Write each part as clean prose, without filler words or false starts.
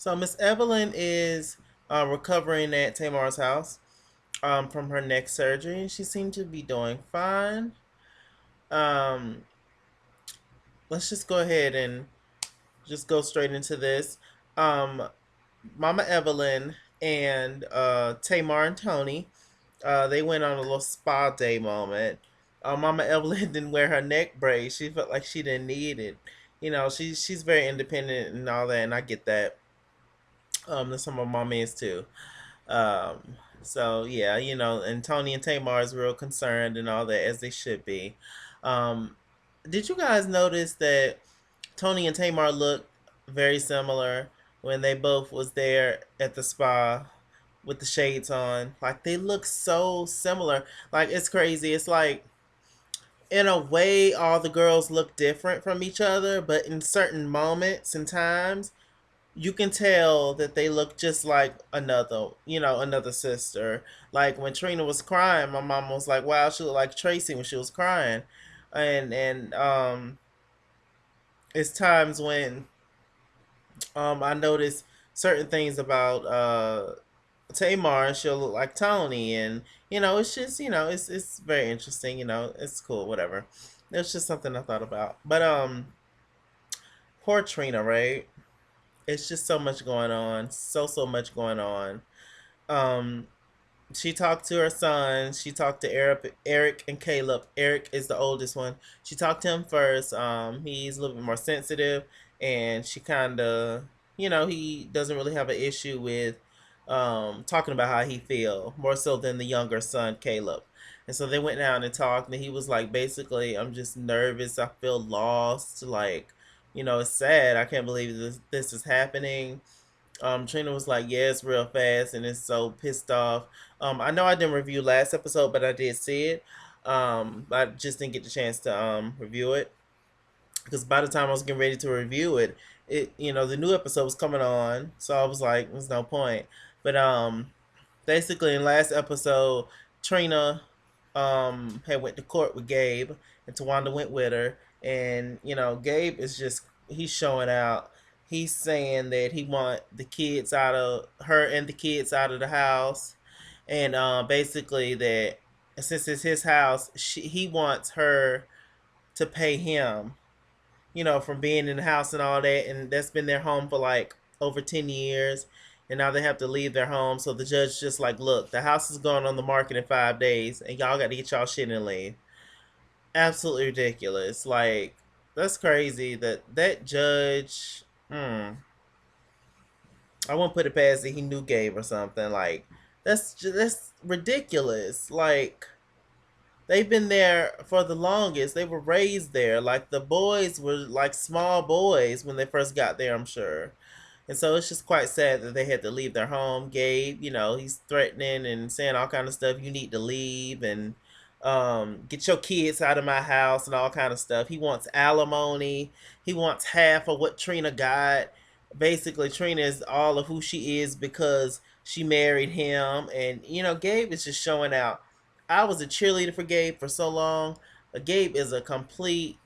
So Miss Evelyn is recovering at Tamar's house from her neck surgery. She seemed to be doing fine. Um, let's just go ahead and just go straight into this. Um, Mama Evelyn and Tamar and Tony, they went on a little spa day moment. Mama Evelyn didn't wear her neck brace. She felt like she didn't need it. She's very independent and all that, and I get that. That's some of my mom is too. So yeah, and Tony and Tamar is real concerned and all that, as they should be. Um, did you guys notice that Tony and Tamar look very similar when they both was there at the spa with the shades on? Like they look so similar. Like it's crazy. It's like in a way all the girls look different from each other, but in certain moments and times you can tell that they look just like another sister. Like when Trina was crying, my mom was like, "Wow, she looked like Tracy when she was crying," and it's times when I notice certain things about Tamar, and she'll look like Tony, and it's just it's very interesting. It's cool, whatever. It's just something I thought about, but poor Trina, right? It's just so much going on, so much going on. Um, she talked to her sons. She talked to Eric and Caleb. Eric is the oldest one. She talked to him first. He's a little bit more sensitive, and she kind of, he doesn't really have an issue with talking about how he feel more so than the younger son Caleb. And so they went down and talked, and he was like, basically, I'm just nervous. I feel lost. Like, it's sad. I can't believe this is happening. Trina was like, "Yeah, it's real fast," and it's so pissed off. I know I didn't review last episode, but I did see it. I just didn't get the chance to review it because by the time I was getting ready to review it, the new episode was coming on, so I was like, "There's no point." But basically, in last episode, Trina had went to court with Gabe, and Tawanda went with her, and Gabe is just he's showing out. He's saying that he want the kids out of her and the kids out of the house, and basically that since it's his house, he wants her to pay him, from being in the house and all that, and that's been their home for like over 10 years, and now they have to leave their home. So the judge just like, look, the house is going on the market in 5 days, and y'all got to get y'all shit and leave. Absolutely ridiculous. Like that's crazy that judge. I won't put it past that he knew Gabe or something. Like that's ridiculous. Like they've been there for the longest. They were raised there. Like the boys were like small boys when they first got there, I'm sure. And so it's just quite sad that they had to leave their home. Gabe, he's threatening and saying all kind of stuff. You need to leave and get your kids out of my house and all kind of stuff. He wants alimony. He wants half of what Trina got. Basically, Trina is all of who she is because she married him. And Gabe is just showing out. I was a cheerleader for Gabe for so long. Gabe is a complete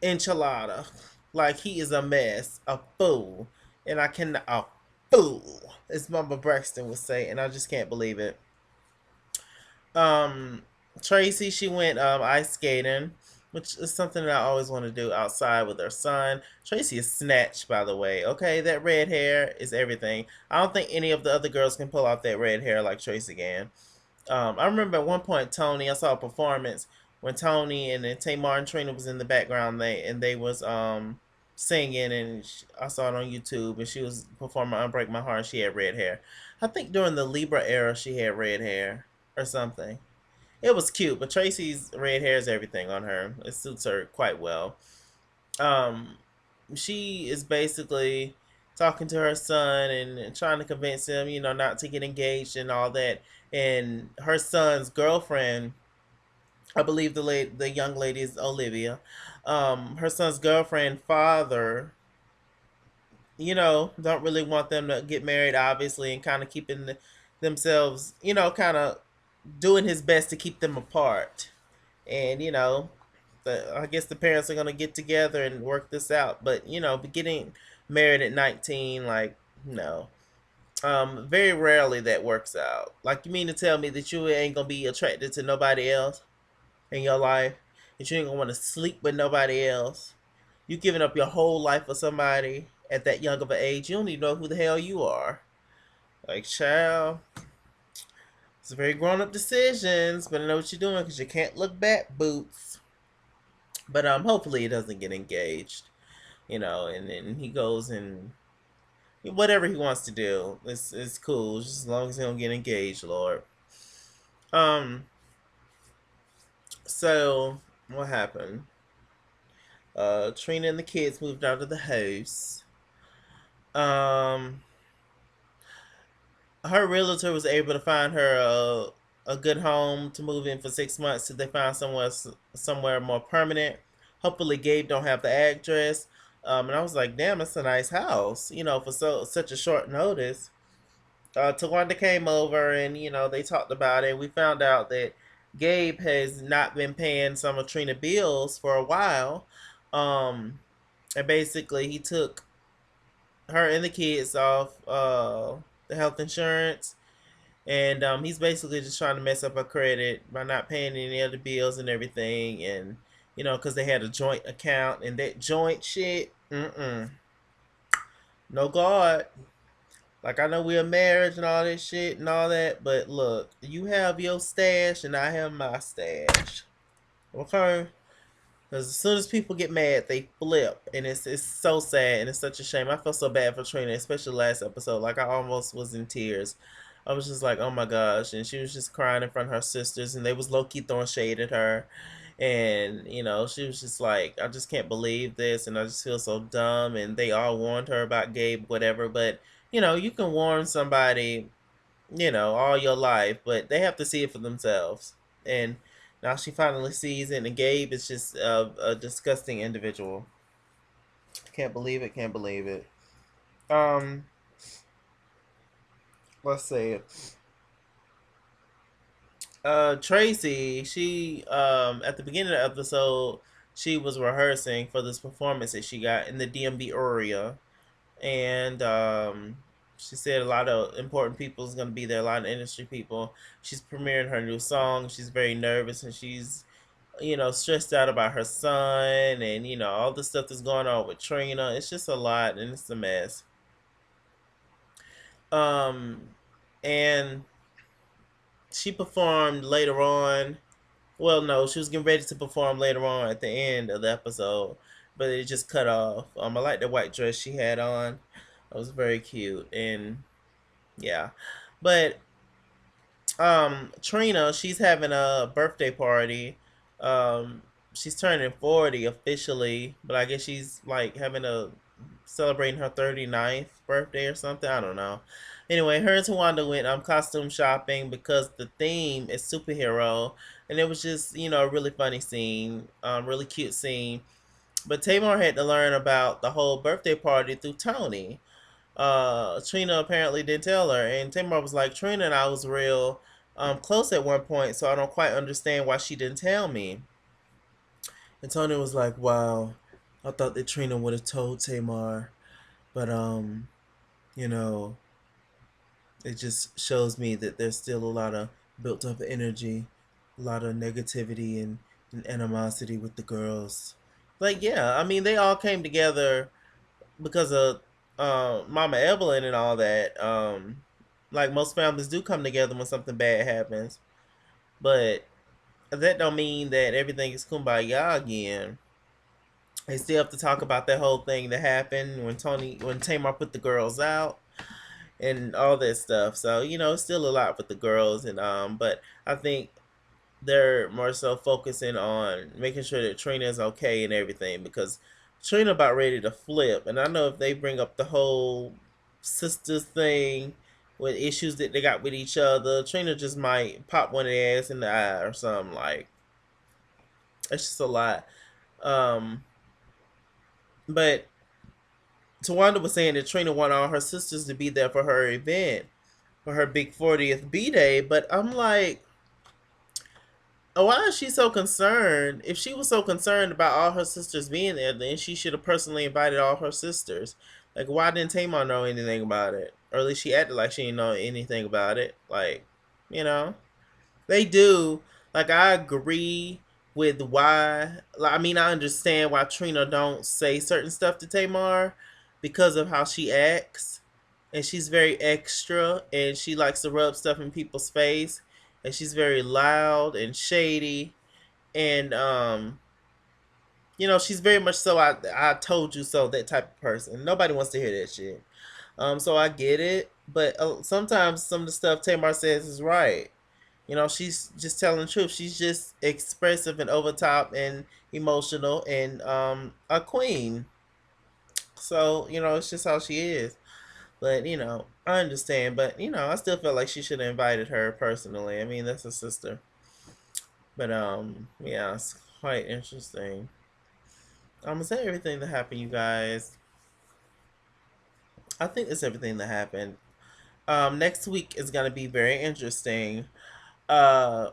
enchilada. Like he is a mess, a fool, and I can a fool, as Mama Braxton would say, and I just can't believe it. Um, Tracy, she went ice skating, which is something that I always want to do outside with her son. Tracy is snatched, by the way. Okay, that red hair is everything. I don't think any of the other girls can pull off that red hair like Tracy can. I remember at one point Tony, I saw a performance when Tony and then Tamar and Trina was in the background. They was singing, and I saw it on YouTube, and she was performing "Unbreak My Heart." She had red hair. I think during the Libra era she had red hair or something. It was cute, but Tracy's red hair is everything on her. It suits her quite well. Um, she is basically talking to her son and trying to convince him, not to get engaged and all that. And her son's girlfriend, I believe the young lady is Olivia. Her son's girlfriend father, don't really want them to get married, obviously, and kind of keeping themselves, kind of doing his best to keep them apart. And I guess the parents are gonna get together and work this out. But married at 19. Like, no. Very rarely that works out. Like, you mean to tell me that you ain't gonna be attracted to nobody else in your life? That you ain't gonna want to sleep with nobody else? You giving up your whole life for somebody at that young of an age? You don't even know who the hell you are. Like, child, it's very grown up decisions, but I know what you're doing because you can't look back, boots. But hopefully he doesn't get engaged, and then he goes and whatever he wants to do. It's cool, just as long as he don't get engaged, Lord. Um, so what happened? Trina and the kids moved out of the house. Um, her realtor was able to find her a good home to move in for 6 months till they find somewhere more permanent. Hopefully, Gabe don't have the address. And I was like, damn, it's a nice house, for such a short notice. Tawanda came over and they talked about it. We found out that Gabe has not been paying some of Trina bills for a while. And basically he took her and the kids off the health insurance, and he's basically just trying to mess up her credit by not paying any of the bills and everything, and because they had a joint account and that joint shit, no God. Like, I know we're marriage and all this shit and all that, but look, you have your stash and I have my stash. Okay? Because as soon as people get mad, they flip, and it's so sad and it's such a shame. I feel so bad for Trina, especially last episode. Like, I almost was in tears. I was just like, oh my gosh, and she was just crying in front of her sisters, and they was low key throwing shade at her, and she was just like, I just can't believe this, and I just feel so dumb. And they all warned her about Gabe, whatever, but you can warn somebody, all your life, but they have to see it for themselves. And now she finally sees it, and Gabe is just a disgusting individual. Can't believe it. Can't believe it. Um, let's see. Tracy, she at the beginning of the episode, she was rehearsing for this performance that she got in the DMV area, and she said a lot of important people is going to be there, a lot of industry people. She's premiering her new song. She's very nervous, and she's stressed out about her son, and all the stuff that's going on with Trina. It's just a lot, and it's a mess. Um, and she performed later on. Well, no, she was getting ready to perform later on at the end of the episode, but it just cut off. I like the white dress she had on. It was very cute, and yeah, but Trina, she's having a birthday party. She's turning 40 officially, but I guess she's like having a celebrating her 39th birthday or something. I don't know. Anyway, her and Tawanda went costume shopping because the theme is superhero, and it was just a really funny scene, really cute scene. But Tamar had to learn about the whole birthday party through Tony. Trina apparently didn't tell her, and Tamar was like, Trina and I was real close at one point, so I don't quite understand why she didn't tell me. And Tony was like, wow, I thought that Trina would have told Tamar, but you know, it just shows me that there's still a lot of built up energy, a lot of negativity and animosity with the girls. Like, yeah, I mean, they all came together because of Mama Evelyn and all that. Like, most families do come together when something bad happens, but that don't mean that everything is kumbaya again. They still have to talk about that whole thing that happened when Tamar put the girls out and all that stuff. So it's still a lot with the girls, and but I think they're more so focusing on making sure that Trina is okay and everything, because Trina about ready to flip, and I know if they bring up the whole sisters thing with issues that they got with each other, Trina just might pop one of their ass in the eye or something. Like, it's just a lot. Um, but Tawanda was saying that Trina wanted all her sisters to be there for her event, for her big 40th B day, but I'm like, why is she so concerned? If she was so concerned about all her sisters being there, then she should have personally invited all her sisters. Like, why didn't Tamar know anything about it? Or at least she acted like she didn't know anything about it. Like, you know, they do. Like, I agree with why. Like, I mean, I understand why Trina don't say certain stuff to Tamar because of how she acts, and she's very extra, and she likes to rub stuff in people's face, and she's very loud and shady, and she's very much so I told you so, that type of person. Nobody wants to hear that shit. So I get it, but sometimes some of the stuff Tamar says is right. She's just telling the truth. She's just expressive and over top and emotional and a queen. So it's just how she is. But I understand. But I still feel like she should have invited her personally. I mean, that's a sister. But yeah, it's quite interesting. Is that everything that happened, you guys? I think that's everything that happened. Next week is gonna be very interesting. Uh,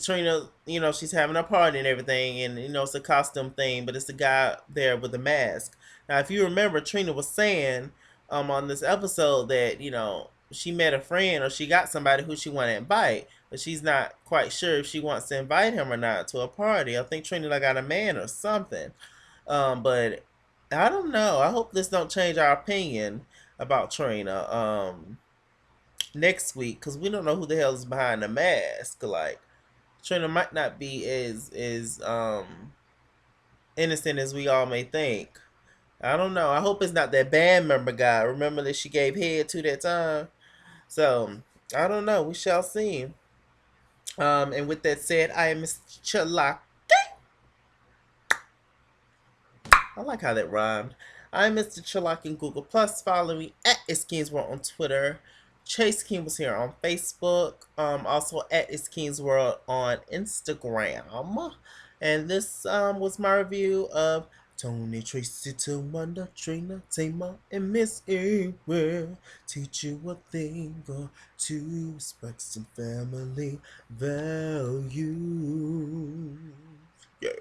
Trina, she's having a party and everything, and it's a costume thing, but it's the guy there with the mask. Now, if you remember, Trina was saying, on this episode that she met a friend or she got somebody who she want to invite, but she's not quite sure if she wants to invite him or not to a party. I think Trina like got a man or something. But I don't know. I hope this don't change our opinion about Trina. Next week, because we don't know who the hell is behind the mask. Like, Trina might not be as innocent as we all may think. I don't know. I hope it's not that band member guy. Remember that she gave head to that time. So I don't know. We shall see. And with that said, I am Mr. Chalak. I like how that rhymed. I'm Mr. Chalak in Google Plus. Follow me at World on Twitter. Chase King was here on Facebook. Also at World on Instagram. And this was my review of Tony, Tracy, Tawanda, Trina, Tamar, and Miss Ewer. Teach you a thing or two. Respect some family values. Yeah.